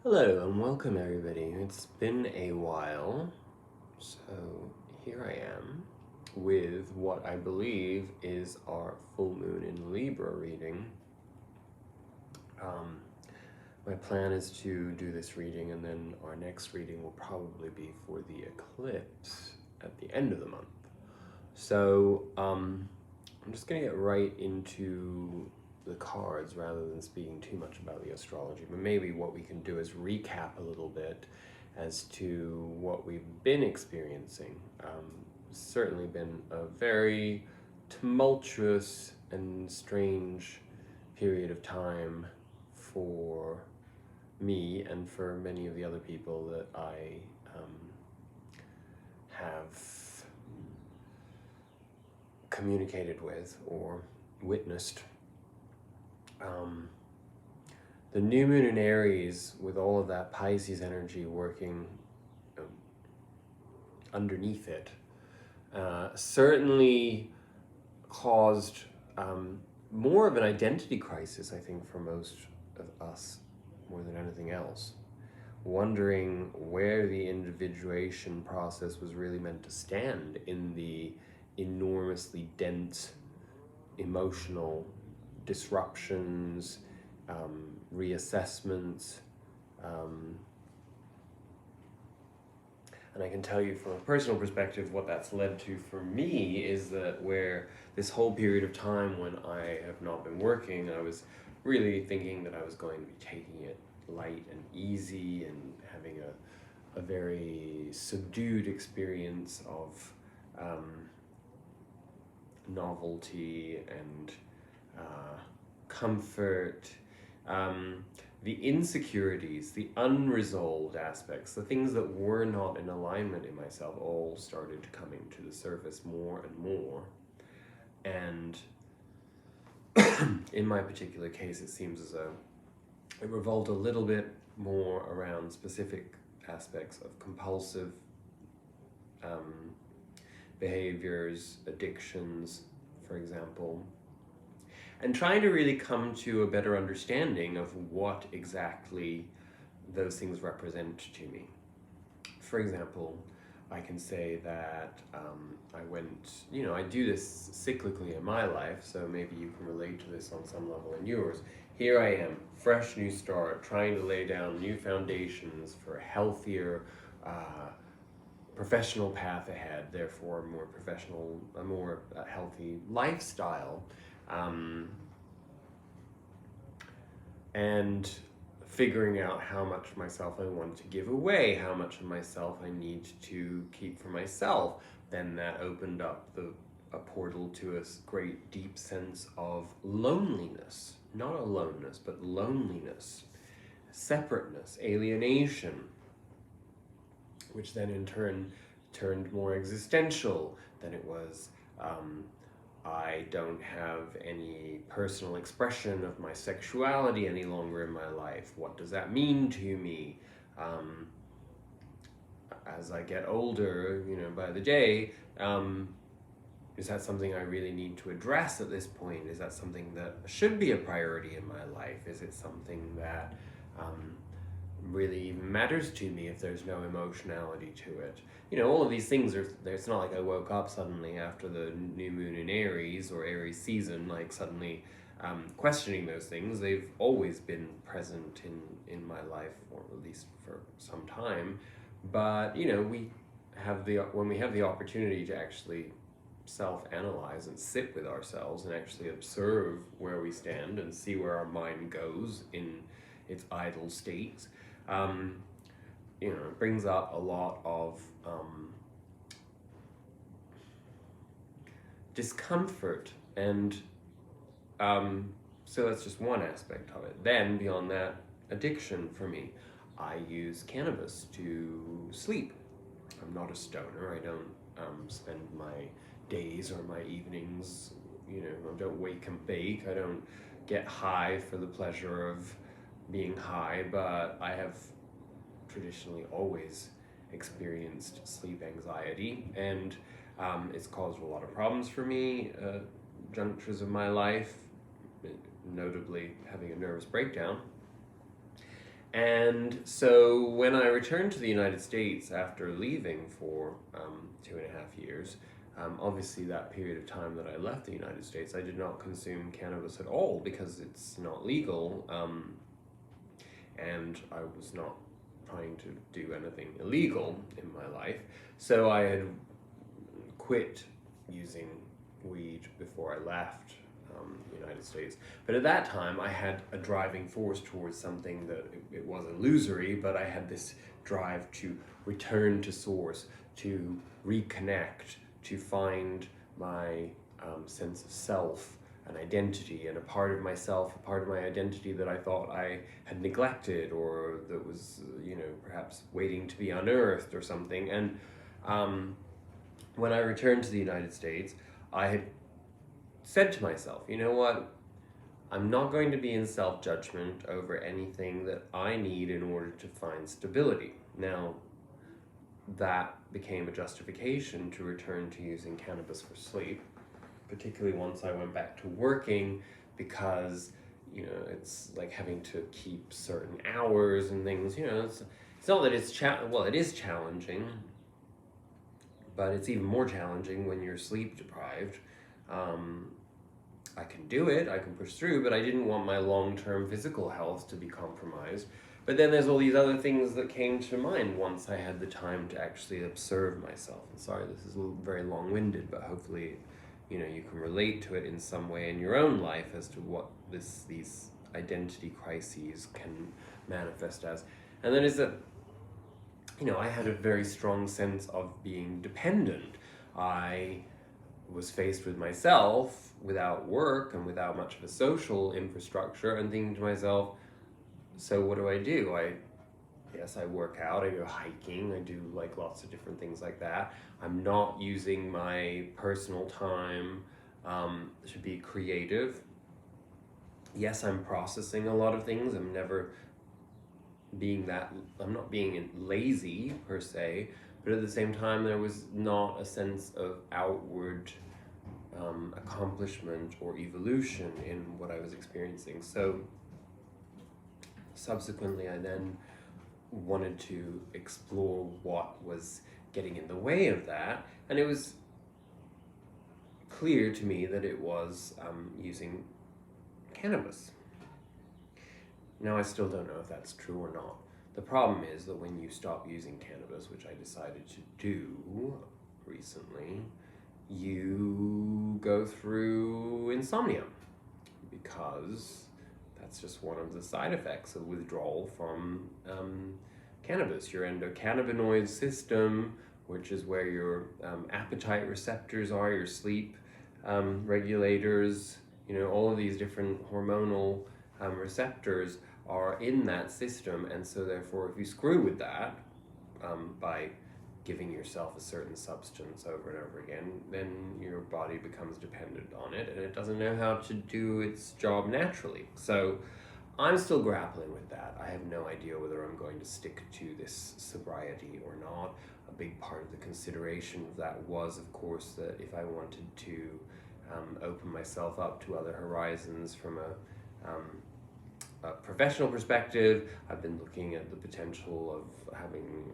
Hello and welcome everybody. It's been a while, so here I am with what I believe is our full moon in Libra reading. My plan is to do this reading and then our next reading will probably be for the eclipse at the end of the month. So I'm just going to get right into the cards rather than speaking too much about the astrology, but maybe what we can do is recap a little bit as to what we've been experiencing. It's certainly been a very tumultuous and strange period of time for me and for many of the other people that I have communicated with or witnessed. The new moon in Aries, with all of that Pisces energy working underneath it, certainly caused more of an identity crisis, I think, for most of us, more than anything else. Wondering where the individuation process was really meant to stand in the enormously dense emotional disruptions, reassessments, and I can tell you from a personal perspective what that's led to for me is that where this whole period of time when I have not been working, I was really thinking that I was going to be taking it light and easy and having a very subdued experience of novelty and comfort, the insecurities, the unresolved aspects, the things that were not in alignment in myself all started coming to the surface more and more. And in my particular case, it seems as though it revolved a little bit more around specific aspects of compulsive behaviors, addictions, for example, and trying to really come to a better understanding of what exactly those things represent to me. For example, I can say that I went, I do this cyclically in my life, so maybe you can relate to this on some level in yours. Here I am, fresh new start, trying to lay down new foundations for a healthier, professional path ahead, therefore a more healthy lifestyle. And figuring out how much of myself I want to give away, how much of myself I need to keep for myself, then that opened up a portal to a great deep sense of loneliness. Not aloneness, but loneliness, separateness, alienation, which then in turn turned more existential than it was. I don't have any personal expression of my sexuality any longer in my life. What does that mean to me? As I get older, by the day, is that something I really need to address at this point? Is that something that should be a priority in my life? Is it something that really even matters to me if there's no emotionality to it? All of these things it's not like I woke up suddenly after the new moon in Aries or Aries season, like suddenly questioning those things. They've always been present in my life, or at least for some time. But when we have the opportunity to actually self-analyze and sit with ourselves and actually observe where we stand and see where our mind goes in its idle state, it brings up a lot of discomfort, and so that's just one aspect of it. Then beyond that, addiction for me. I use cannabis to sleep. I'm not a stoner. I don't spend my days or my evenings, I don't wake and bake. I don't get high for the pleasure of being high, but I have traditionally always experienced sleep anxiety, and it's caused a lot of problems for me junctures of my life, notably having a nervous breakdown. And so when I returned to the United States after leaving for 2.5 years, obviously that period of time that I left the United States, I did not consume cannabis at all because it's not legal, and I was not trying to do anything illegal in my life. So I had quit using weed before I left the United States. But at that time, I had a driving force towards something that it was illusory, but I had this drive to return to source, to reconnect, to find my sense of self, an identity, and a part of myself, a part of my identity that I thought I had neglected, or that was, perhaps waiting to be unearthed or something. And when I returned to the United States, I had said to myself, you know what? I'm not going to be in self-judgment over anything that I need in order to find stability. Now, that became a justification to return to using cannabis for sleep, particularly once I went back to working, because, it's like having to keep certain hours and things, it's not that it's, it is challenging, but it's even more challenging when you're sleep deprived. I can do it, I can push through, but I didn't want my long-term physical health to be compromised. But then there's all these other things that came to mind once I had the time to actually observe myself. And sorry, this is very long-winded, but hopefully, you can relate to it in some way in your own life as to what these identity crises can manifest as. And that is that, I had a very strong sense of being dependent. I was faced with myself without work and without much of a social infrastructure, and thinking to myself, so what do? I work out, I go hiking, I do like lots of different things like that. I'm not using my personal time to be creative. Yes, I'm processing a lot of things. I'm not being lazy per se, but at the same time, there was not a sense of outward accomplishment or evolution in what I was experiencing. So subsequently, I then wanted to explore what was getting in the way of that, and it was clear to me that it was using cannabis. Now, I still don't know if that's true or not. The problem is that when you stop using cannabis, which I decided to do recently, you go through insomnia, because that's just one of the side effects of withdrawal from cannabis. Your endocannabinoid system, which is where your appetite receptors are, your sleep regulators, all of these different hormonal receptors are in that system. And so therefore, if you screw with that by giving yourself a certain substance over and over again, then your body becomes dependent on it, and it doesn't know how to do its job naturally. So I'm still grappling with that. I have no idea whether I'm going to stick to this sobriety or not. A big part of the consideration of that was, of course, that if I wanted to open myself up to other horizons from a professional perspective, I've been looking at the potential of having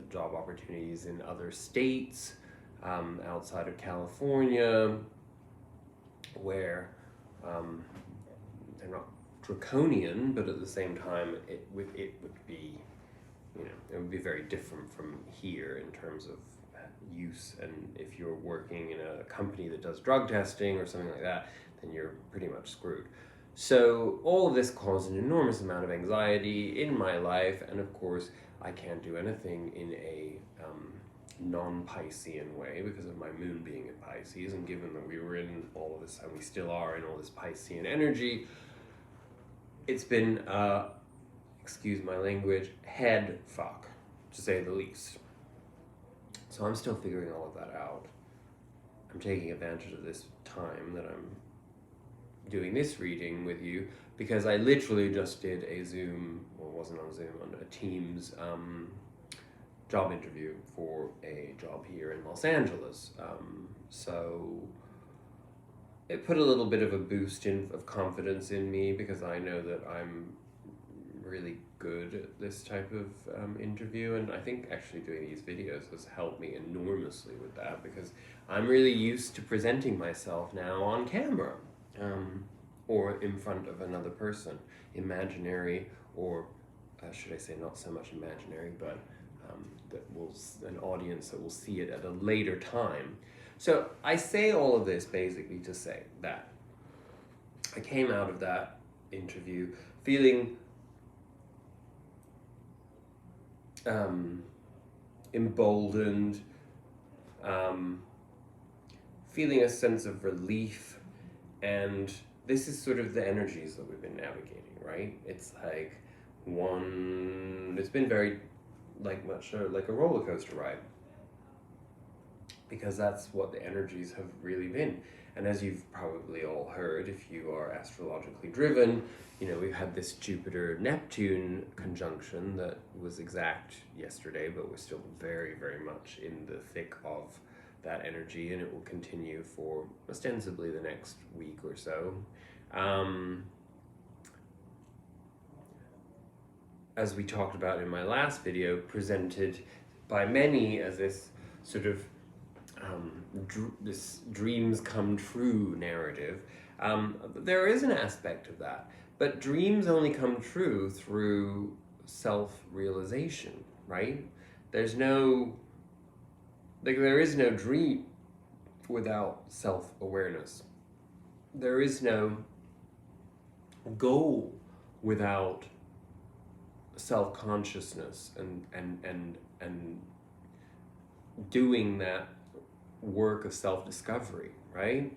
job opportunities in other states outside of California, where they're not draconian, but at the same time it would be, it would be very different from here in terms of use. And if you're working in a company that does drug testing or something like that, then you're pretty much screwed. So all of this caused an enormous amount of anxiety in my life, and of course I can't do anything in a non-Piscean way because of my moon being in Pisces, and given that we were in all of this, and we still are in all this Piscean energy, it's been, excuse my language, head fuck, to say the least. So I'm still figuring all of that out. I'm taking advantage of this time that I'm doing this reading with you, because I literally just did a Zoom, well, it wasn't on Zoom, on a Teams job interview for a job here in Los Angeles. So it put a little bit of a boost of confidence in me, because I know that I'm really good at this type of interview, and I think actually doing these videos has helped me enormously with that, because I'm really used to presenting myself now on camera, or in front of another person, imaginary, or should I say not so much imaginary, but an audience that will see it at a later time. So I say all of this basically to say that I came out of that interview feeling emboldened, feeling a sense of relief, and this is sort of the energies that we've been navigating, right? It's like it's been very much like a roller coaster ride, because that's what the energies have really been. And as you've probably all heard, if you are astrologically driven, we've had this Jupiter Neptune conjunction that was exact yesterday, but we're still very, very much in the thick of that energy, and it will continue for ostensibly the next week or so. As we talked about in my last video, presented by many as this sort of this dreams come true narrative. There is an aspect of that, but dreams only come true through self-realization, right? There is no dream without self-awareness. There is no goal without self-consciousness and doing that work of self-discovery, right?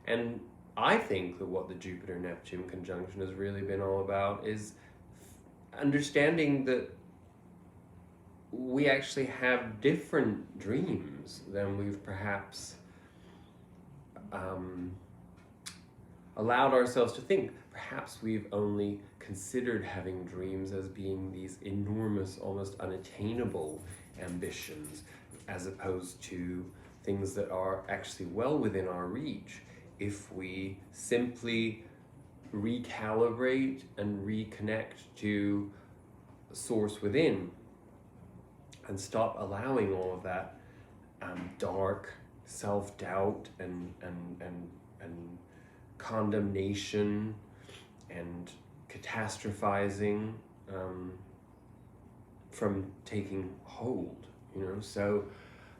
And I think that what the Jupiter-Neptune conjunction has really been all about is understanding that we actually have different dreams than we've perhaps allowed ourselves to think. Perhaps we've only considered having dreams as being these enormous, almost unattainable ambitions, as opposed to things that are actually well within our reach if we simply recalibrate and reconnect to the source within and stop allowing all of that dark self-doubt and condemnation and catastrophizing from taking hold, So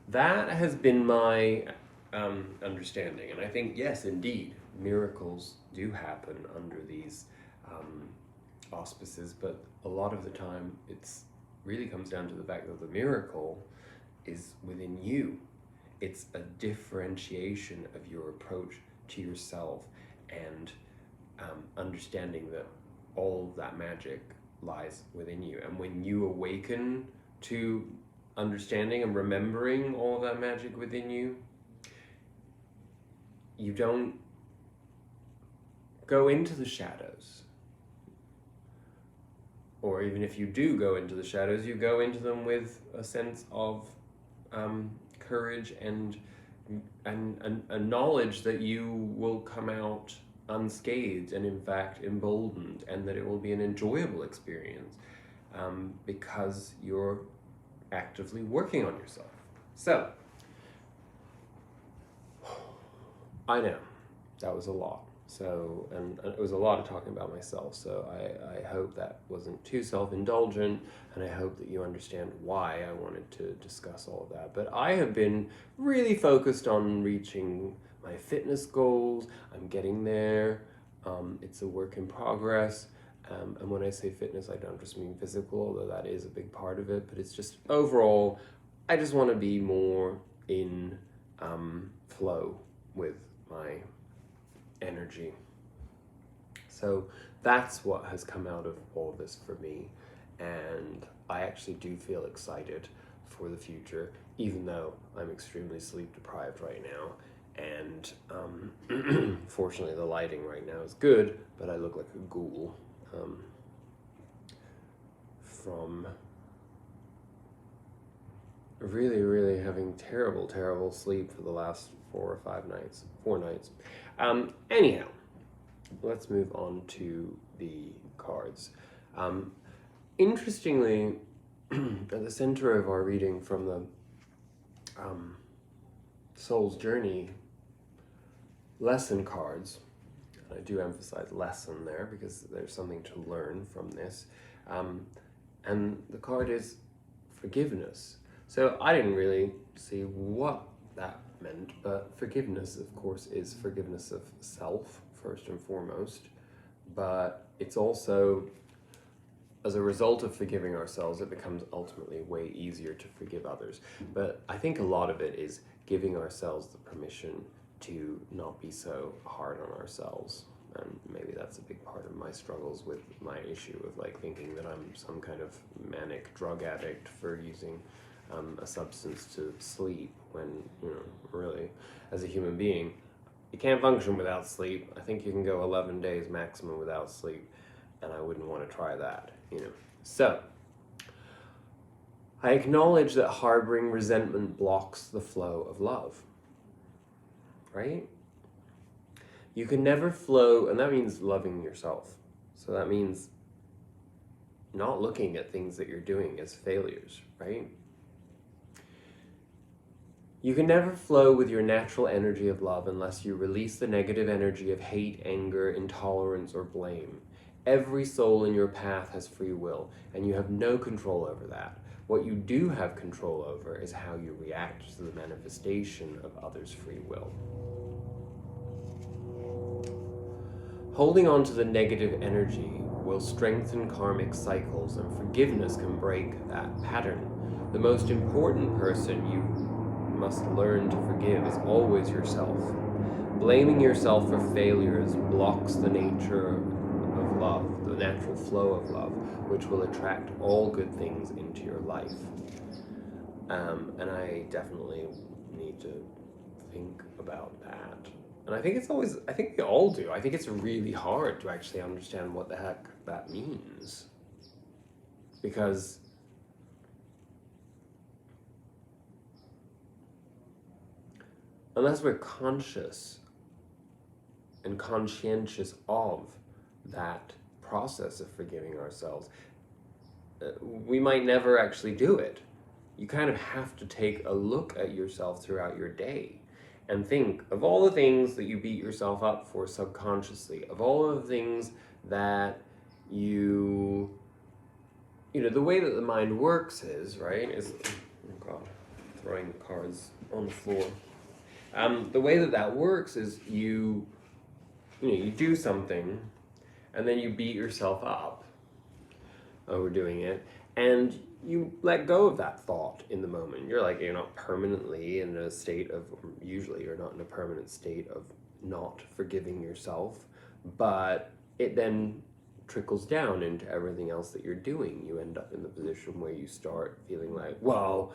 that has been my understanding, and I think, yes, indeed, miracles do happen under these auspices, but a lot of the time it's really comes down to the fact that the miracle is within you. It's a differentiation of your approach to yourself, and understanding that all of that magic lies within you. And when you awaken to understanding and remembering all of that magic within you, you don't go into the shadows. Or even if you do go into the shadows, you go into them with a sense of courage and a knowledge that you will come out unscathed and in fact emboldened, and that it will be an enjoyable experience because you're actively working on yourself. So, I know that was a lot. So, and it was a lot of talking about myself. So I hope that wasn't too self-indulgent, and I hope that you understand why I wanted to discuss all of that. But I have been really focused on reaching my fitness goals. I'm getting there. It's a work in progress. And when I say fitness, I don't just mean physical, although that is a big part of it, but it's just overall, I just want to be more in flow with my energy. So that's what has come out of all of this for me, and I actually do feel excited for the future, even though I'm extremely sleep deprived right now, and fortunately the lighting right now is good, but I look like a ghoul from really having terrible sleep for the last 4 nights. Anyhow, let's move on to the cards. Interestingly, at the center of our reading from the Soul's Journey lesson cards, I do emphasize lesson there because there's something to learn from this, and the card is forgiveness. So I didn't really see what that meant, but forgiveness, of course, is forgiveness of self, first and foremost, but it's also, as a result of forgiving ourselves, it becomes ultimately way easier to forgive others. But I think a lot of it is giving ourselves the permission to not be so hard on ourselves. And maybe that's a big part of my struggles with my issue of like thinking that I'm some kind of manic drug addict for using a substance to sleep, when, you know, really, as a human being, you can't function without sleep. I think you can go 11 days maximum without sleep, and I wouldn't want to try that, you know. So, I acknowledge that harboring resentment blocks the flow of love, right? You can never flow, and that means loving yourself. So that means not looking at things that you're doing as failures, right? You can never flow with your natural energy of love unless you release the negative energy of hate, anger, intolerance, or blame. Every soul in your path has free will, and you have no control over that. What you do have control over is how you react to the manifestation of others' free will. Holding on to the negative energy will strengthen karmic cycles, and forgiveness can break that pattern. The most important person you must learn to forgive is always yourself. Blaming yourself for failures blocks the nature of love, the natural flow of love, which will attract all good things into your life. And I definitely need to think about that. And I think I think we all do. I think it's really hard to actually understand what the heck that means. Because unless we're conscious and conscientious of that process of forgiving ourselves, we might never actually do it. You kind of have to take a look at yourself throughout your day and think of all the things that you beat yourself up for subconsciously, of all of the things that you know, the way that the mind works is, right, is, oh God, throwing the cards on the floor. The way that that works is you do something, and then you beat yourself up over doing it, and you let go of that thought in the moment. You're not permanently in a state of, usually you're not in a permanent state of not forgiving yourself, but it then trickles down into everything else that you're doing. You end up in the position where you start feeling like, well,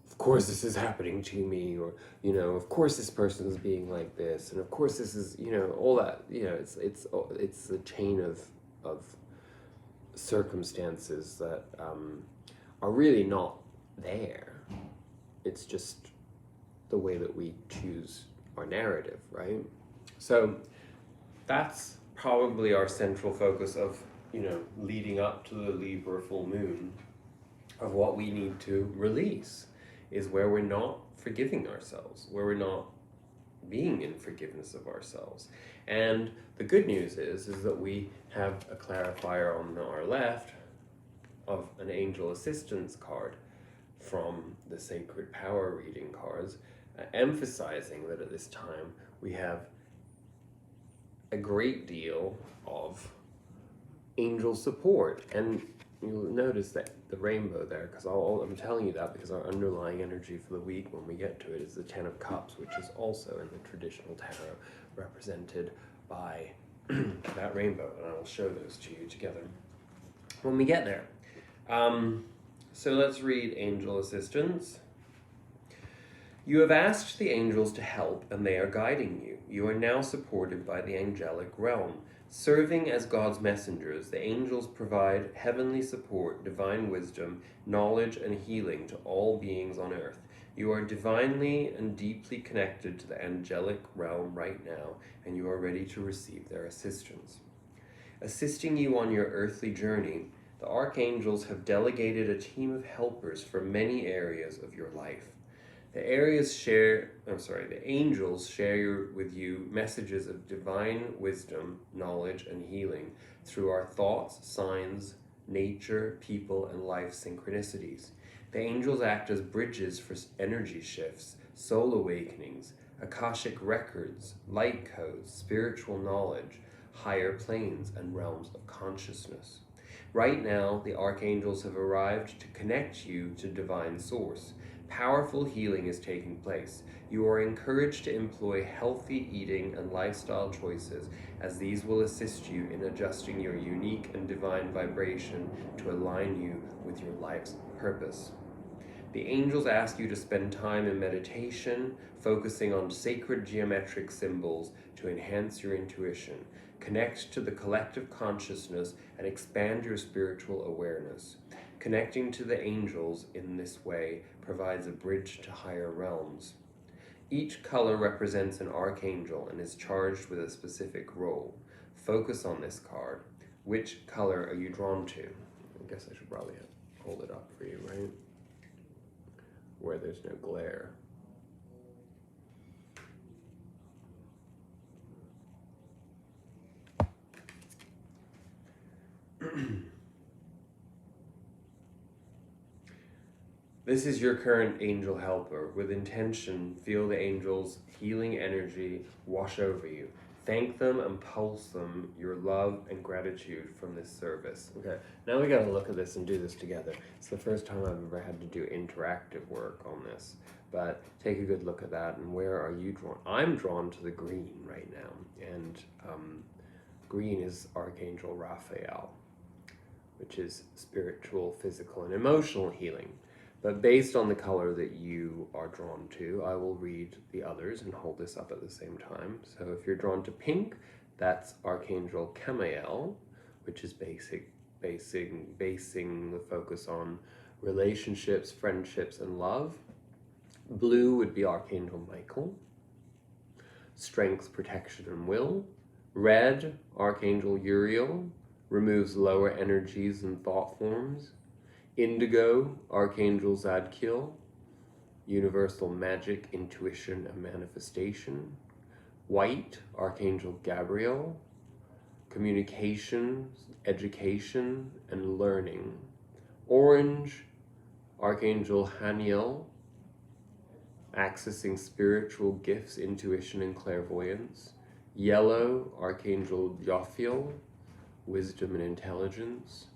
of course this is happening to me, or, you know, of course this person is being like this, and of course this is, you know, all that, you know, it's a chain of circumstances that are really not there. It's just the way that we choose our narrative, right? So that's probably our central focus of, you know, leading up to the Libra full moon, of what we need to release, is where we're not forgiving ourselves, where we're not being in forgiveness of ourselves. And the good news is that we have a clarifier on our left of an angel assistance card from the Sacred Power reading cards, emphasizing that at this time we have a great deal of angel support. And you'll notice that the rainbow there, because I'm telling you that because our underlying energy for the week when we get to it is the Ten of Cups, which is also in the traditional tarot represented by that rainbow, and I'll show those to you together when we get there. So let's read angel assistance. You have asked the angels to help, and they are guiding you. You are now supported by the angelic realm. Serving as God's messengers, the angels provide heavenly support, divine wisdom, knowledge, and healing to all beings on earth. You are divinely and deeply connected to the angelic realm right now, and you are ready to receive their assistance. Assisting you on your earthly journey, The archangels have delegated a team of helpers for many areas of your life. The angels share with you messages of divine wisdom, knowledge, and healing through our thoughts, signs, nature, people, and life synchronicities. The angels act as bridges for energy shifts, soul awakenings, Akashic records, light codes, spiritual knowledge, higher planes, and realms of consciousness. Right now, the archangels have arrived to connect you to divine source. Powerful healing is taking place. You are encouraged to employ healthy eating and lifestyle choices, as these will assist you in adjusting your unique and divine vibration to align you with your life's purpose. The angels ask you to spend time in meditation, focusing on sacred geometric symbols to enhance your intuition, connect to the collective consciousness, and expand your spiritual awareness. Connecting to the angels in this way provides a bridge to higher realms. Each color represents an archangel and is charged with a specific role. Focus on this card. Which color are you drawn to? I guess I should probably hold it up for you, right? Where there's no glare. This is your current angel helper. With intention, feel the angels' healing energy wash over you. Thank them and pulse them your love and gratitude from this service. Okay, now we gotta look at this and do this together. It's the first time I've ever had to do interactive work on this, but take a good look at that. And where are you drawn? I'm drawn to the green right now, and green is Archangel Raphael, which is spiritual, physical, and emotional healing. But based on the color that you are drawn to, I will read the others and hold this up at the same time. So if you're drawn to pink, that's Archangel Camael, which is basing the focus on relationships, friendships, and love. Blue would be Archangel Michael. Strength, protection, and will. Red, Archangel Uriel, removes lower energies and thought forms. Indigo, Archangel Zadkiel, universal magic, intuition, and manifestation. White, Archangel Gabriel, communication, education, and learning. Orange, Archangel Haniel, accessing spiritual gifts, intuition, and clairvoyance. Yellow, Archangel Jophiel, wisdom and intelligence.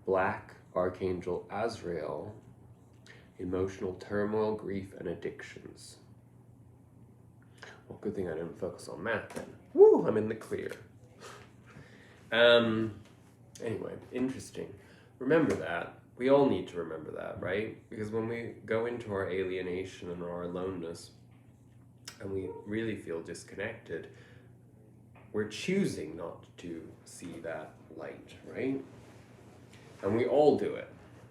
Black, Archangel Azrael, emotional turmoil, grief, and addictions. Well, good thing I didn't focus on math then. Woo, I'm in the clear. Anyway, interesting. Remember that. We all need to remember that, right? Because when we go into our alienation and our aloneness, and we really feel disconnected, we're choosing not to see that light, right? And we all do it.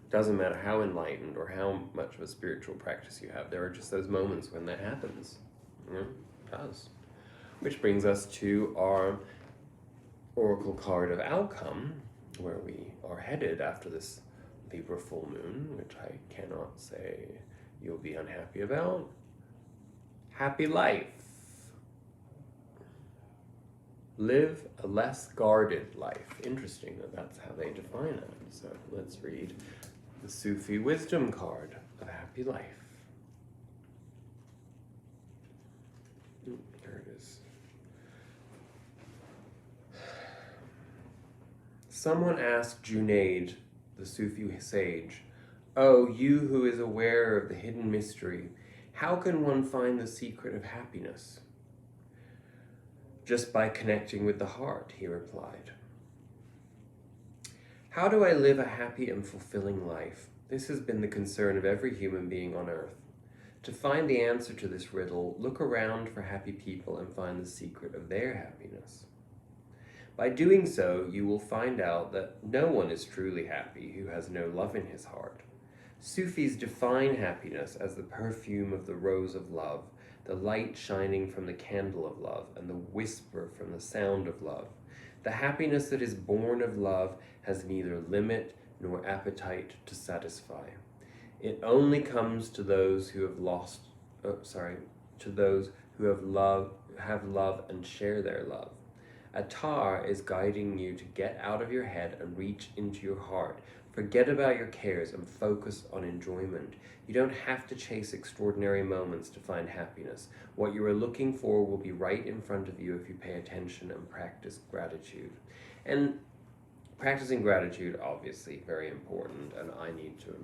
Doesn't matter how enlightened or how much of a spiritual practice you have. There are just those moments when that happens. It does. Which brings us to our oracle card of outcome, where we are headed after this Libra full moon, which I cannot say you'll be unhappy about. Happy life. Live a less guarded life. Interesting that that's how they define it. So let's read the Sufi wisdom card of happy life. There it is. Someone asked Junaid, the Sufi sage, "Oh, you who is aware of the hidden mystery, how can one find the secret of happiness?" "Just by connecting with the heart," he replied. How do I live a happy and fulfilling life? This has been the concern of every human being on earth. To find the answer to this riddle, look around for happy people and find the secret of their happiness. By doing so, you will find out that no one is truly happy who has no love in his heart. Sufis define happiness as the perfume of the rose of love, the light shining from the candle of love, and the whisper from the sound of love. The happiness that is born of love has neither limit nor appetite to satisfy. It only comes to those who have to those who have love and share their love. Attar is guiding you to get out of your head and reach into your heart. Forget about your cares and focus on enjoyment. You don't have to chase extraordinary moments to find happiness. What you are looking for will be right in front of you if you pay attention and practice gratitude. And practicing gratitude, obviously, very important, and I need to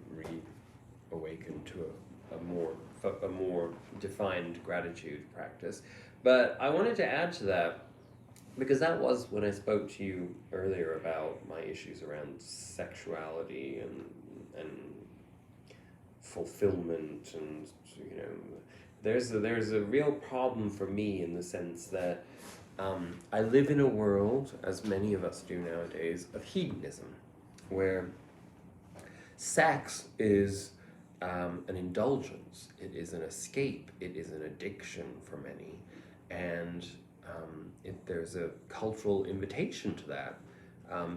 reawaken to a more defined gratitude practice. But I wanted to add to that, because that was when I spoke to you earlier about my issues around sexuality and fulfillment, and there's a real problem for me in the sense that I live in a world, as many of us do nowadays, of hedonism, where sex is an indulgence, it is an escape, it is an addiction for many, and there's a cultural invitation to that.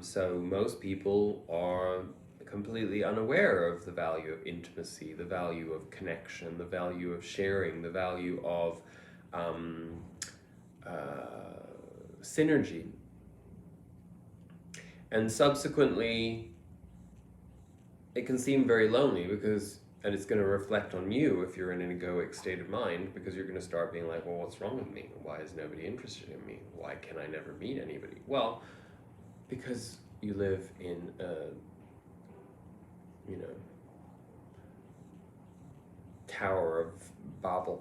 So most people are completely unaware of the value of intimacy, the value of connection, the value of sharing, the value of synergy. And subsequently, it can seem very lonely and it's going to reflect on you if you're in an egoic state of mind, because you're going to start being like, well, what's wrong with me? Why is nobody interested in me? Why can I never meet anybody? Well, because you live in a, Tower of Babel,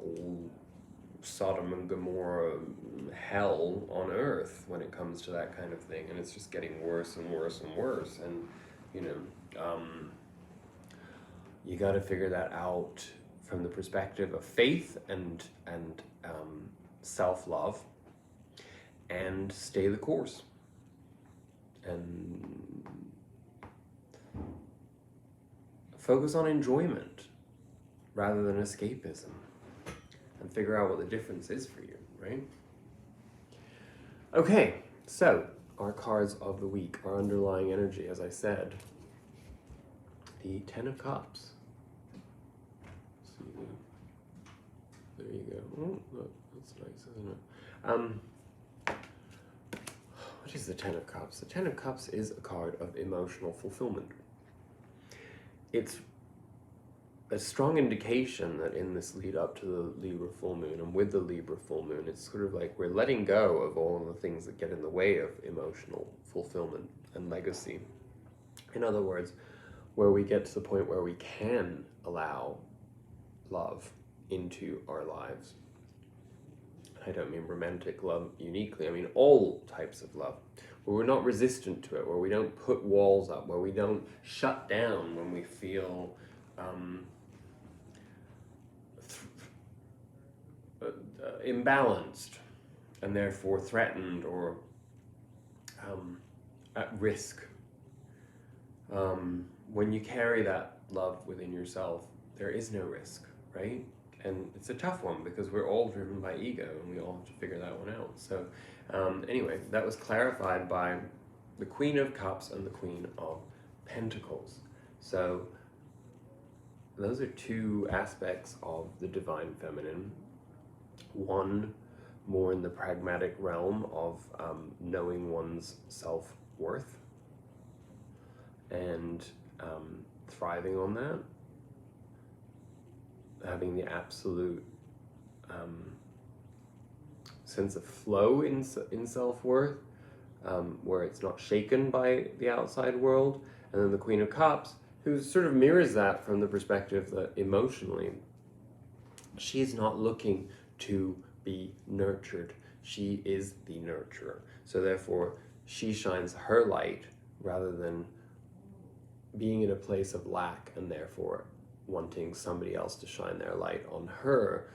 Sodom and Gomorrah, hell on earth when it comes to that kind of thing, and it's just getting worse and worse and worse. And you got to figure that out from the perspective of faith and self-love, and stay the course and focus on enjoyment rather than escapism, and figure out what the difference is for you, right? Okay, so our cards of the week, our underlying energy, as I said, the Ten of Cups. See, there you go. Oh, look, that's nice, isn't it? What is the Ten of Cups? The Ten of Cups is a card of emotional fulfillment. It's a strong indication that in this lead up to the Libra full moon, and with the Libra full moon, it's sort of like we're letting go of all of the things that get in the way of emotional fulfillment and legacy. In other words, where we get to the point where we can allow love into our lives. I don't mean romantic love uniquely, I mean all types of love, where we're not resistant to it, where we don't put walls up, where we don't shut down when we feel imbalanced and therefore threatened or at risk. When you carry that love within yourself, there is no risk, right? And it's a tough one because we're all driven by ego and we all have to figure that one out. So anyway, that was clarified by the Queen of Cups and the Queen of Pentacles. So those are two aspects of the Divine Feminine. One more in the pragmatic realm of knowing one's self-worth and thriving on that, having the absolute sense of flow in self-worth, where it's not shaken by the outside world. And then the Queen of Cups, who sort of mirrors that from the perspective that emotionally, she's not looking to be nurtured. She is the nurturer. So therefore, she shines her light rather than being in a place of lack and therefore wanting somebody else to shine their light on her.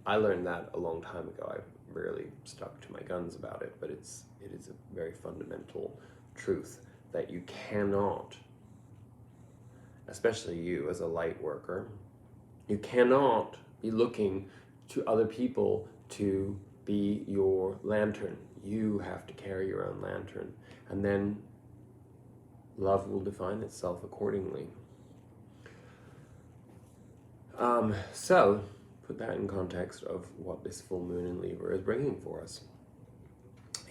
I learned that a long time ago. I've rarely stuck to my guns about it, but it is a very fundamental truth that you cannot, especially you as a light worker, you cannot be looking to other people to be your lantern. You have to carry your own lantern. And then love will define itself accordingly. So, put that in context of what this full moon in Libra is bringing for us.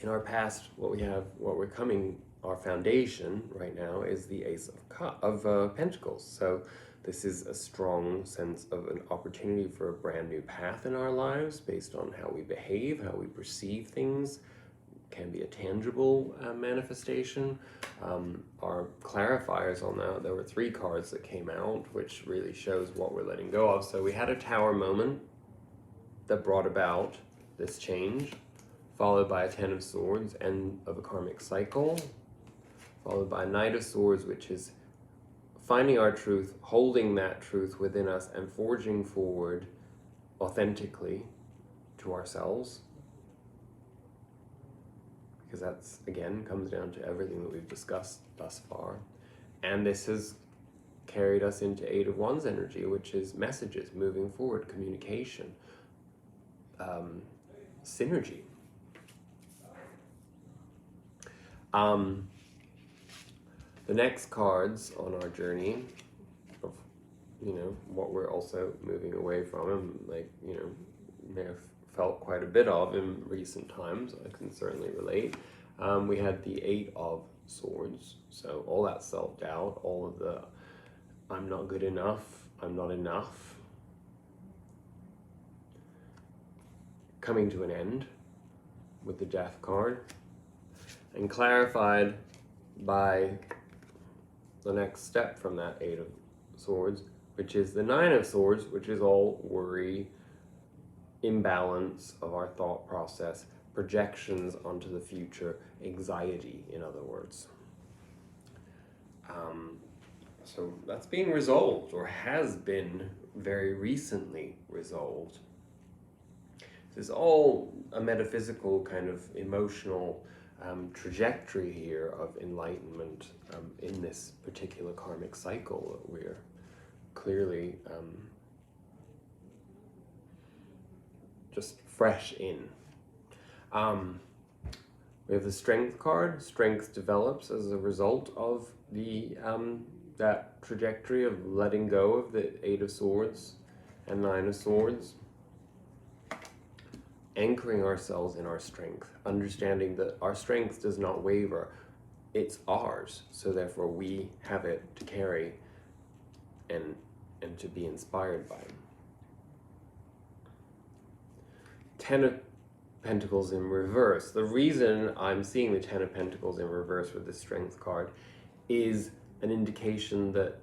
In our past, our foundation right now is the Ace of Pentacles. So this is a strong sense of an opportunity for a brand new path in our lives based on how we behave, how we perceive things. Can be a tangible manifestation. Our clarifiers on that, there were 3 cards that came out, which really shows what we're letting go of. So we had a Tower moment that brought about this change, followed by a 10 of Swords, end of a karmic cycle, followed by a Knight of Swords, which is finding our truth, holding that truth within us, and forging forward authentically to ourselves. Because that's, again, comes down to everything that we've discussed thus far. And this has carried us into 8 of Wands energy, which is messages, moving forward, communication, synergy. The next cards on our journey of, what we're also moving away from, and may have felt quite a bit of in recent times, I can certainly relate. We had the 8 of Swords, so all that self-doubt, all of the I'm not good enough, I'm not enough, coming to an end with the Death card, and clarified by the next step from that 8 of Swords, which is the 9 of Swords, which is all worry, imbalance of our thought process, projections onto the future, anxiety, in other words. So that's being resolved, or has been very recently resolved. This is all a metaphysical kind of emotional trajectory here of enlightenment in this particular karmic cycle that we're clearly just fresh in. We have the Strength card. Strength develops as a result of the that trajectory of letting go of the 8 of Swords and 9 of Swords. Anchoring ourselves in our strength, understanding that our strength does not waver, it's ours, so therefore we have it to carry and to be inspired by. 10 of Pentacles in reverse. The reason I'm seeing the 10 of Pentacles in reverse with the Strength card is an indication that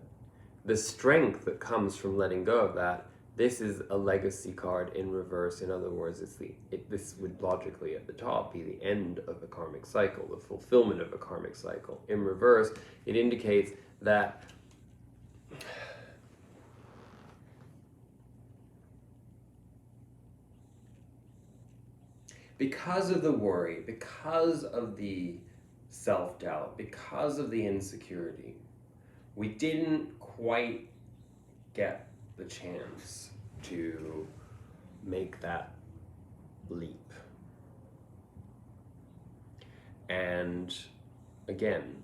the strength that comes from letting go of that, this is a legacy card in reverse. In other words, this would logically at the top be the end of a karmic cycle, the fulfillment of a karmic cycle. In reverse, it indicates that because of the worry, because of the self-doubt, because of the insecurity, we didn't quite get the chance to make that leap. And again,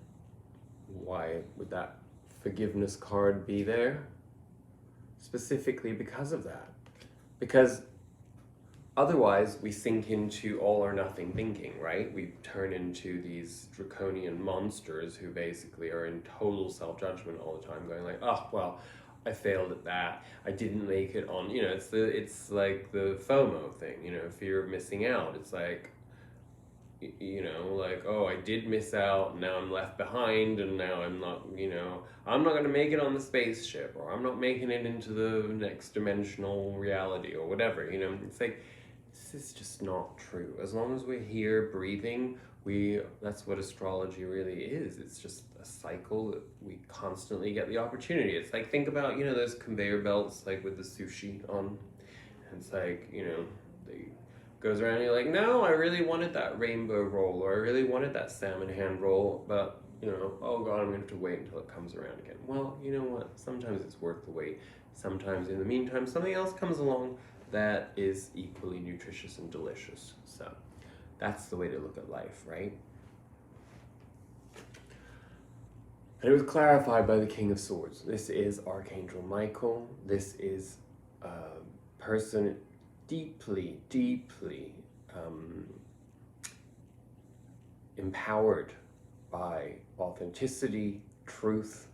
why would that forgiveness card be there? Specifically because of that. Because otherwise we sink into all or nothing thinking, right? We turn into these draconian monsters who basically are in total self-judgment all the time, going like, oh, well, I failed at that, I didn't make it on, it's like the FOMO thing, fear of missing out. It's like, oh, I did miss out, now I'm left behind, and now I'm not, I'm not going to make it on the spaceship, or I'm not making it into the next dimensional reality, or whatever, it's like, this is just not true. As long as we're here breathing, that's what astrology really is. It's just a cycle that we constantly get the opportunity. It's like, think about, those conveyor belts, like with the sushi on. It's like, they goes around and you're like, no, I really wanted that rainbow roll, or I really wanted that salmon hand roll, but, oh God, I'm going to have to wait until it comes around again. Well, you know what? Sometimes it's worth the wait. Sometimes in the meantime, something else comes along that is equally nutritious and delicious. So that's the way to look at life, right? And it was clarified by the King of Swords. This is Archangel Michael. This is a person deeply, deeply empowered by authenticity, truth,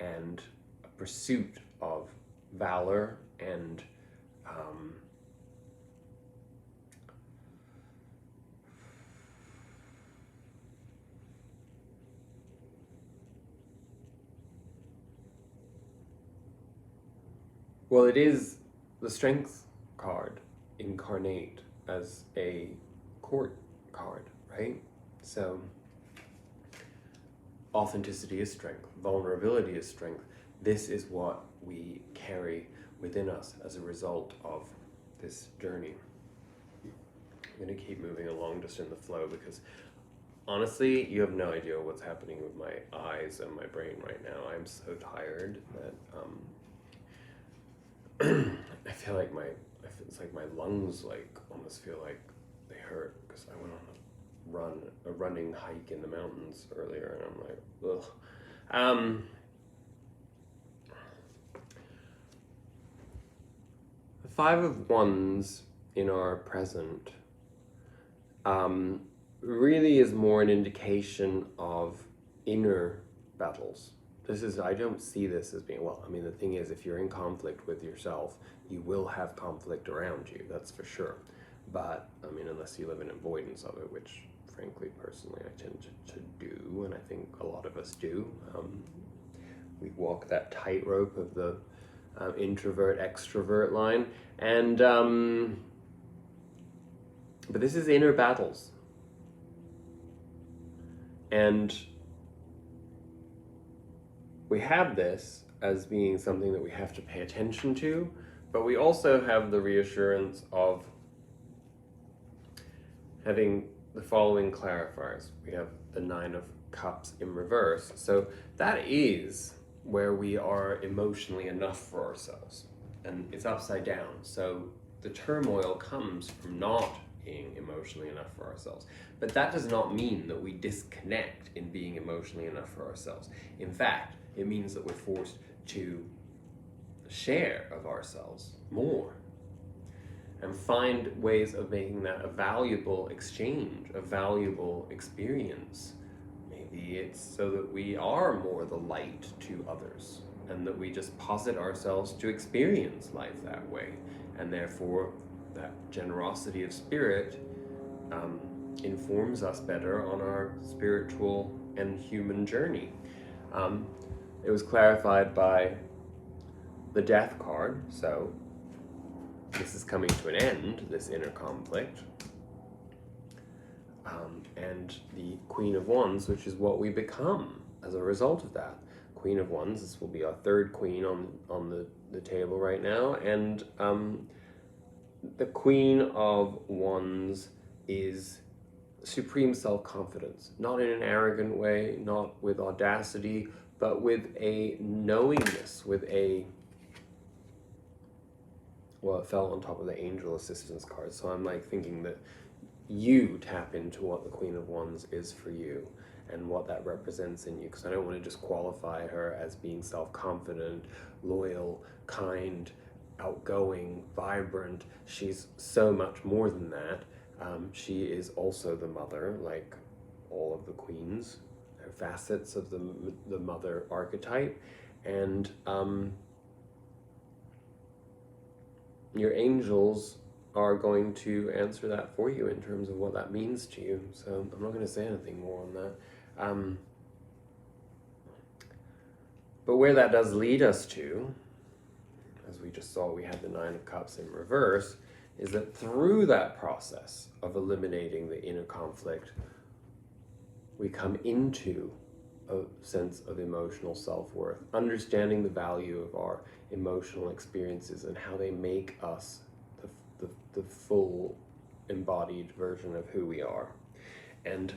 and a pursuit of valor and well, it is the Strength card incarnate as a court card, right? So authenticity is strength, vulnerability is strength. This is what we carry within us as a result of this journey. I'm going to keep moving along just in the flow because honestly, you have no idea what's happening with my eyes and my brain right now. I'm so tired that I feel like it's like my lungs like almost feel like they hurt because I went on a running hike in the mountains earlier and I'm like, ugh. The Five of Wands in our present really is more an indication of inner battles. I don't see this as being, well, I mean, the thing is, if you're in conflict with yourself, you will have conflict around you, that's for sure. But, I mean, unless you live in avoidance of it, which, frankly, personally, I tend to do, and I think a lot of us do. We walk that tightrope of the introvert-extrovert line, and, but this is inner battles. And we have this as being something that we have to pay attention to, but we also have the reassurance of having the following clarifiers. We have the Nine of Cups in reverse. So that is where we are emotionally enough for ourselves. And it's upside down. So the turmoil comes from not being emotionally enough for ourselves. But that does not mean that we disconnect in being emotionally enough for ourselves. In fact, it means that we're forced to share of ourselves more and find ways of making that a valuable exchange, a valuable experience. Maybe it's so that we are more the light to others and that we just posit ourselves to experience life that way. And therefore, that generosity of spirit informs us better on our spiritual and human journey. It was clarified by the Death card, so this is coming to an end, this inner conflict. And the Queen of Wands, which is what we become as a result of that. Queen of Wands, this will be our third queen on the table right now, and the Queen of Wands is supreme self-confidence, not in an arrogant way, not with audacity, but with a knowingness, with a, well, it fell on top of the angel assistance card, so I'm like thinking that you tap into what the Queen of Wands is for you and what that represents in you, because I don't want to just qualify her as being self-confident, loyal, kind, outgoing, vibrant. She's so much more than that. She is also the mother, like all of the queens. They're facets of the mother archetype, and your angels are going to answer that for you in terms of what that means to you. So I'm not going to say anything more on that. But where that does lead us to, as we just saw, we had the Nine of Cups in reverse, is that through that process of eliminating the inner conflict, we come into a sense of emotional self-worth, understanding the value of our emotional experiences and how they make us the full embodied version of who we are. And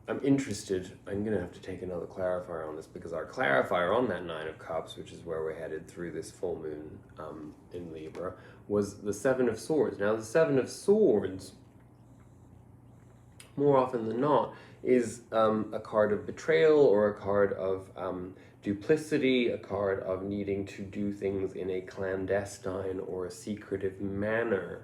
I'm interested, I'm going to have to take another clarifier on this, because our clarifier on that Nine of Cups, which is where we're headed through this full moon in Libra, was the Seven of Swords. Now the Seven of Swords more often than not, is a card of betrayal or a card of duplicity, a card of needing to do things in a clandestine or a secretive manner.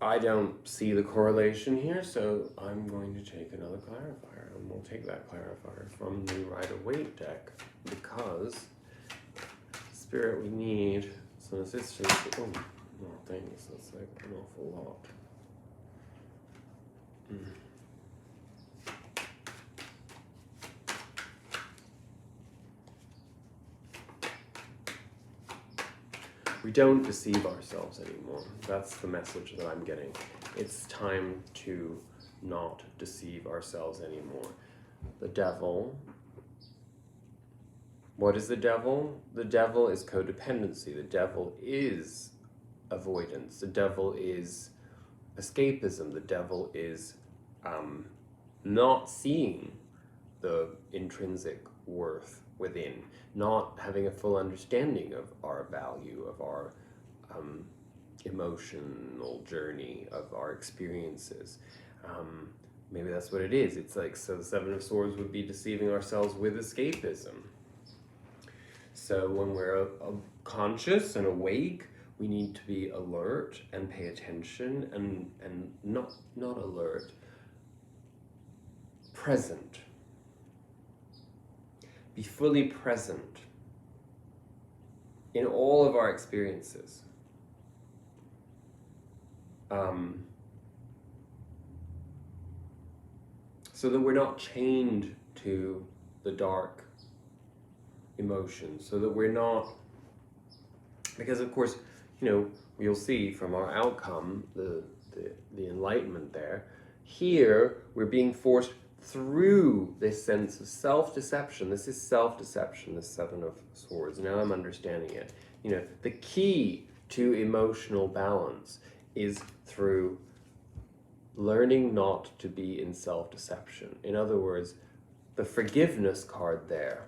I don't see the correlation here, so I'm going to take another clarifier, and we'll take that clarifier from the Rider-Waite deck, because Spirit, we need some assistance. Oh, no, thanks, that's like an awful lot. We don't deceive ourselves anymore. That's the message that I'm getting. It's time to not deceive ourselves anymore. The devil. What is the devil? The devil is codependency. The devil is avoidance. The devil is escapism. The devil is not seeing the intrinsic worth within, not having a full understanding of our value, of our emotional journey, of our experiences. Maybe that's what it is. It's like, so the Seven of Swords would be deceiving ourselves with escapism. So when we're conscious and awake, we need to be alert and pay attention, and not alert, present. Be fully present in all of our experiences. So that we're not chained to the dark emotions, so that we're not, because of course, you know, you'll see from our outcome, the enlightenment there, here we're being forced through this sense of self-deception. This is self-deception, the Seven of Swords. Now I'm understanding it. You know, the key to emotional balance is through learning not to be in self-deception. In other words, the forgiveness card there,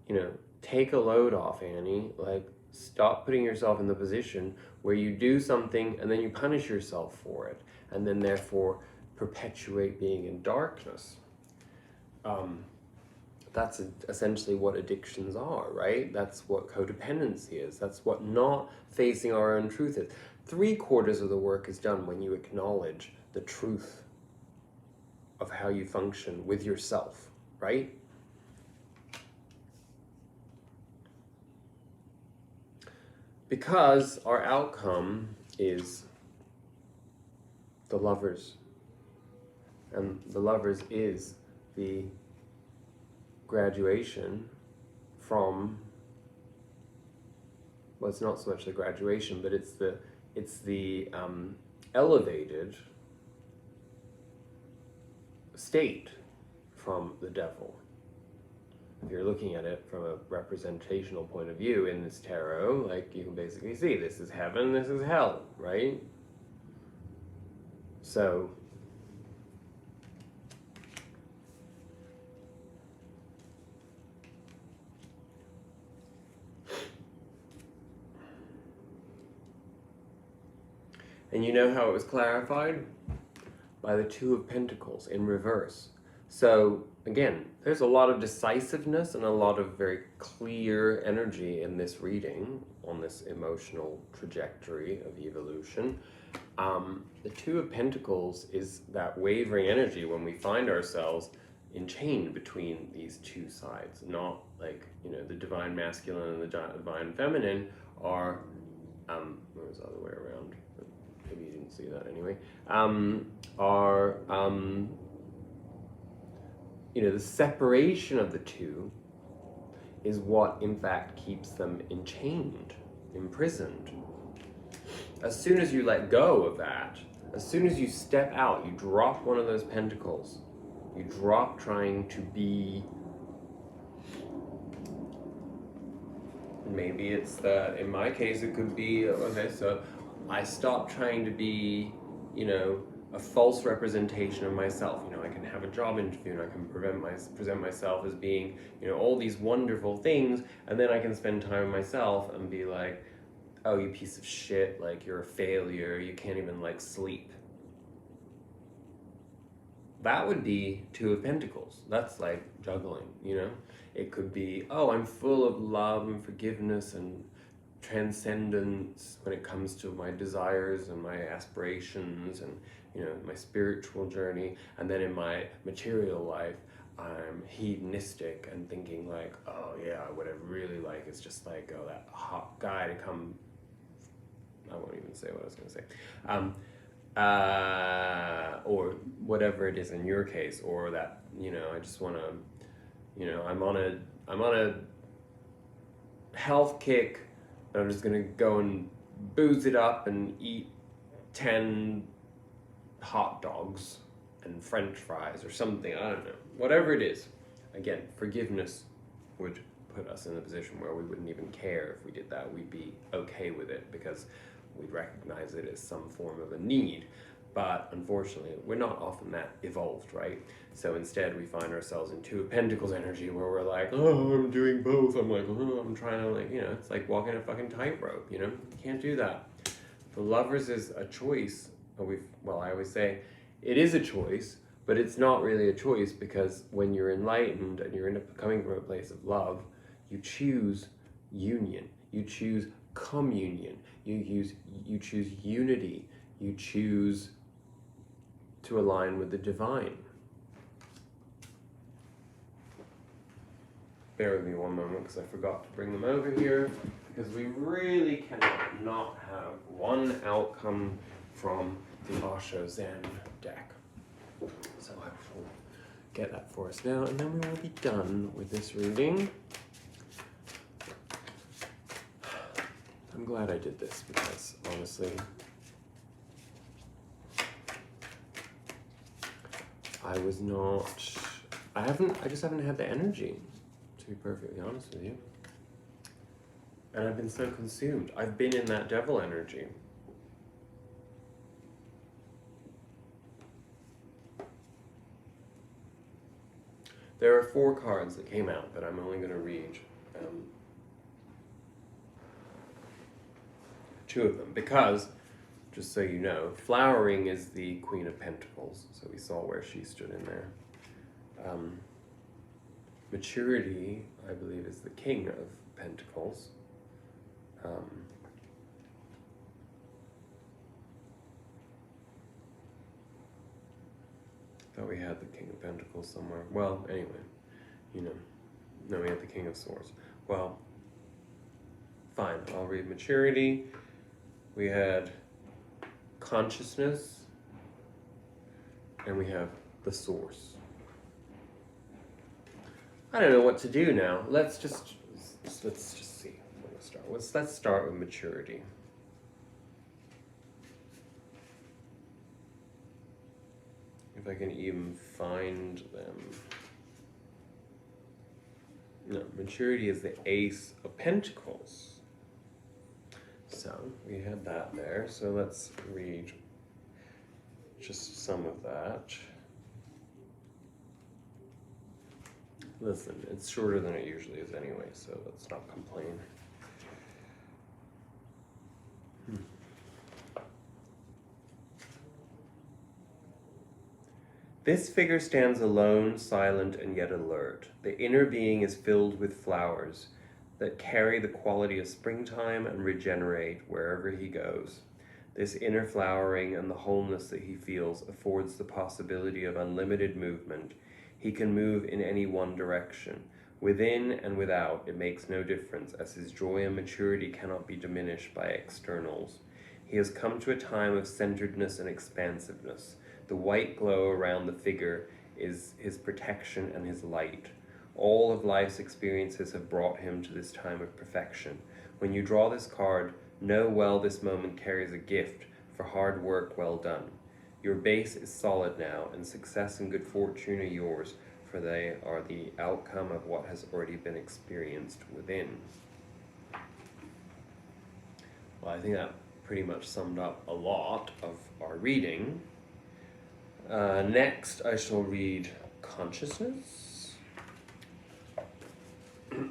you know, take a load off, Annie. Like, stop putting yourself in the position where you do something and then you punish yourself for it, and then therefore perpetuate being in darkness. That's essentially what addictions are, right? That's what codependency is. That's what not facing our own truth is. 3/4 of the work is done when you acknowledge the truth of how you function with yourself, right? Because our outcome is the Lovers. And the Lovers is the graduation from, well, it's not so much the graduation, but it's the elevated state from the devil. If you're looking at it from a representational point of view in this tarot, like, you can basically see this is heaven, this is hell, right? So and you know how it was clarified? By the Two of Pentacles in reverse. So again, there's a lot of decisiveness and a lot of very clear energy in this reading on this emotional trajectory of evolution. The Two of Pentacles is that wavering energy when we find ourselves enchained between these two sides. Not like, you know, the divine masculine and the divine feminine are, where was the other way around? Maybe you didn't see that anyway. You know, the separation of the two is what in fact keeps them enchained, imprisoned. As soon as you let go of that, as soon as you step out, you drop one of those pentacles, you drop trying to be, maybe it's that, in my case it could be, okay, so I stopped trying to be, you know, a false representation of myself. You know, I can have a job interview and I can present myself as being, you know, all these wonderful things, and then I can spend time with myself and be like, oh, you piece of shit, like you're a failure, you can't even like sleep. That would be Two of Pentacles. That's like juggling, you know? It could be, oh, I'm full of love and forgiveness and transcendence when it comes to my desires and my aspirations and, you know, my spiritual journey. And then in my material life, I'm hedonistic and thinking like, oh yeah, what I really like is just like, oh, that hot guy to come. I won't even say what I was going to say. Or whatever it is in your case, or that, you know, I just want to, you know, I'm on a health kick, but I'm just gonna go and booze it up and eat 10 hot dogs and French fries or something. I don't know, whatever it is. Again, forgiveness would put us in a position where we wouldn't even care if we did that. We'd be okay with it because we'd recognize it as some form of a need. But unfortunately, we're not often that evolved, right? So instead, we find ourselves in Two of Pentacles energy where we're like, oh, I'm doing both. I'm like, oh, I'm trying to, like, you know, it's like walking a fucking tightrope, you know? You can't do that. The Lovers is a choice. I always say it is a choice, but it's not really a choice because when you're enlightened and you're coming from a place of love, you choose union. You choose communion. You choose unity. You choose to align with the divine. Bear with me one moment because I forgot to bring them over here, because we really cannot not have one outcome from the Osho Zen deck. So I will get that for us now, and then we will be done with this reading. I'm glad I did this because honestly, I just haven't had the energy, to be perfectly honest with you. And I've been so consumed. I've been in that devil energy. There are 4 cards that came out, but I'm only going to read 2 of them because, just so you know, flowering is the Queen of Pentacles, so we saw where she stood in there. Maturity, I believe, is the King of Pentacles. Thought we had the King of Pentacles somewhere. Well, anyway, you know, no, we had the King of Swords. Well, fine, I'll read Maturity. We had Consciousness, and we have the Source. I don't know what to do now. Let's just see. Let's start with Maturity. If I can even find them. No, Maturity is the Ace of Pentacles. So we had that there. So let's read just some of that. Listen, it's shorter than it usually is anyway, so let's not complain. This figure stands alone, silent, and yet alert. The inner being is filled with flowers that carry the quality of springtime and regenerate wherever he goes. This inner flowering and the wholeness that he feels affords the possibility of unlimited movement. He can move in any one direction. Within and without, it makes no difference, as his joy and maturity cannot be diminished by externals. He has come to a time of centeredness and expansiveness. The white glow around the figure is his protection and his light. All of life's experiences have brought him to this time of perfection. When you draw this card, know well this moment carries a gift for hard work well done. Your base is solid now, and success and good fortune are yours, for they are the outcome of what has already been experienced within. Well, I think that pretty much summed up a lot of our reading. Next, I shall read consciousness. What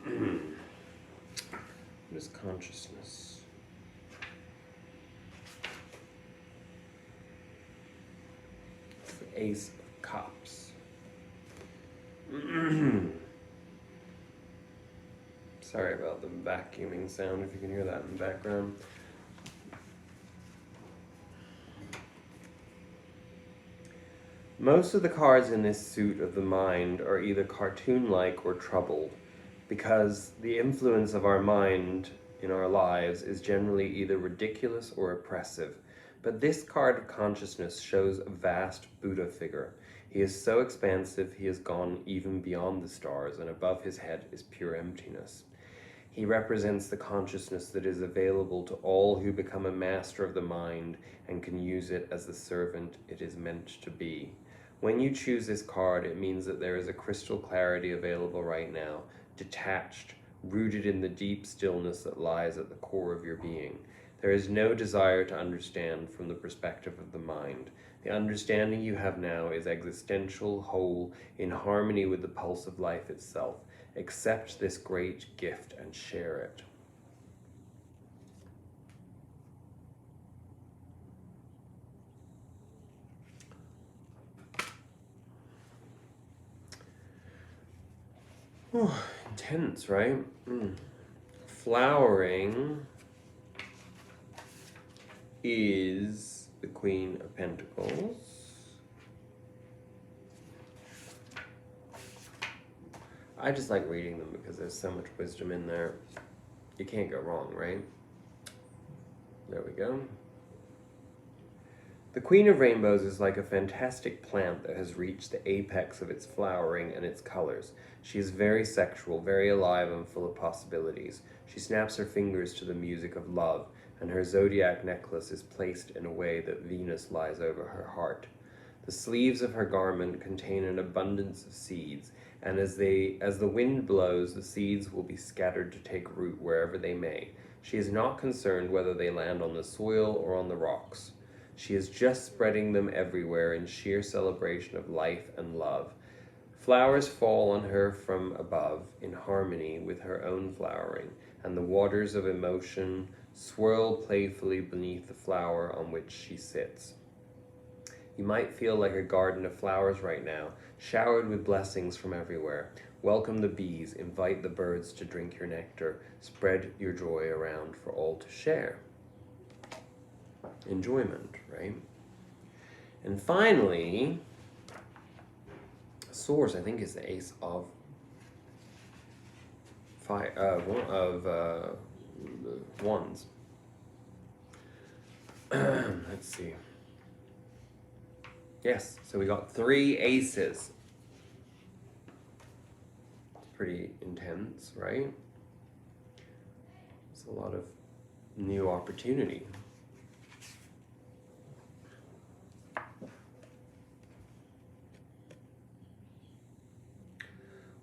is consciousness? It's the Ace of Cups. Sorry about the vacuuming sound, if you can hear that in the background. Most of the cards in this suit of the mind are either cartoon-like or troubled, because the influence of our mind in our lives is generally either ridiculous or oppressive. But this card of consciousness shows a vast Buddha figure. He is so expansive he has gone even beyond the stars, and above his head is pure emptiness. He represents the consciousness that is available to all who become a master of the mind and can use it as the servant it is meant to be. When you choose this card, it means that there is a crystal clarity available right now, detached, rooted in the deep stillness that lies at the core of your being. There is no desire to understand from the perspective of the mind. The understanding you have now is existential, whole, in harmony with the pulse of life itself. Accept this great gift and share it. Oh, intense, right? Flowering is the Queen of Pentacles. I just like reading them because there's so much wisdom in there. You can't go wrong, right? There we go. The Queen of Rainbows is like a fantastic plant that has reached the apex of its flowering and its colors. She is very sexual, very alive and full of possibilities. She snaps her fingers to the music of love, and her zodiac necklace is placed in a way that Venus lies over her heart. The sleeves of her garment contain an abundance of seeds, and as the wind blows, the seeds will be scattered to take root wherever they may. She is not concerned whether they land on the soil or on the rocks. She is just spreading them everywhere in sheer celebration of life and love. Flowers fall on her from above in harmony with her own flowering, and the waters of emotion swirl playfully beneath the flower on which she sits. You might feel like a garden of flowers right now, showered with blessings from everywhere. Welcome the bees, invite the birds to drink your nectar, spread your joy around for all to share. Enjoyment, right? And finally, Source, I think, is the Ace of Wands. Let's see. Yes, so we got 3 aces. It's pretty intense, right? It's a lot of new opportunity.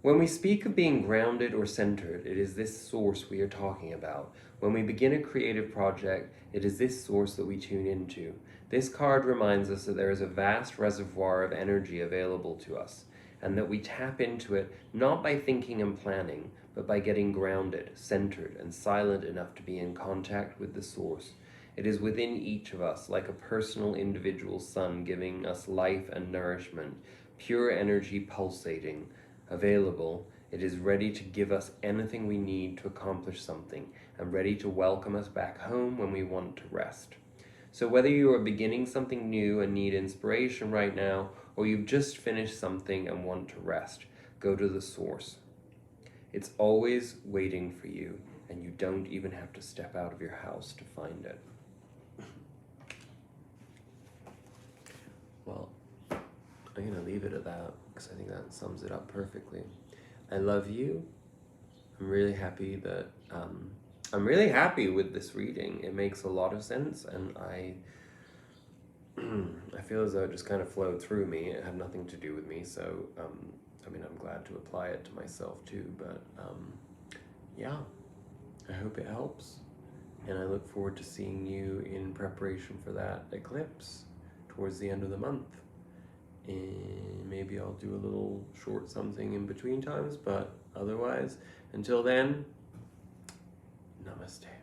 When we speak of being grounded or centered, it is this source we are talking about. When we begin a creative project, it is this source that we tune into. This card reminds us that there is a vast reservoir of energy available to us, and that we tap into it not by thinking and planning, but by getting grounded, centered, and silent enough to be in contact with the source. It is within each of us, like a personal individual sun giving us life and nourishment, pure energy pulsating, available. It is ready to give us anything we need to accomplish something, and ready to welcome us back home when we want to rest. So whether you are beginning something new and need inspiration right now, or you've just finished something and want to rest, go to the source. It's always waiting for you, and you don't even have to step out of your house to find it. Well, I'm going to leave it at that, because I think that sums it up perfectly. I love you. I'm really happy that, I'm really happy with this reading. It makes a lot of sense, and I feel as though it just kind of flowed through me. It had nothing to do with me, so, I mean, I'm glad to apply it to myself too, but, yeah, I hope it helps, and I look forward to seeing you in preparation for that eclipse towards the end of the month. And maybe I'll do a little short something in between times, but otherwise, until then, namaste.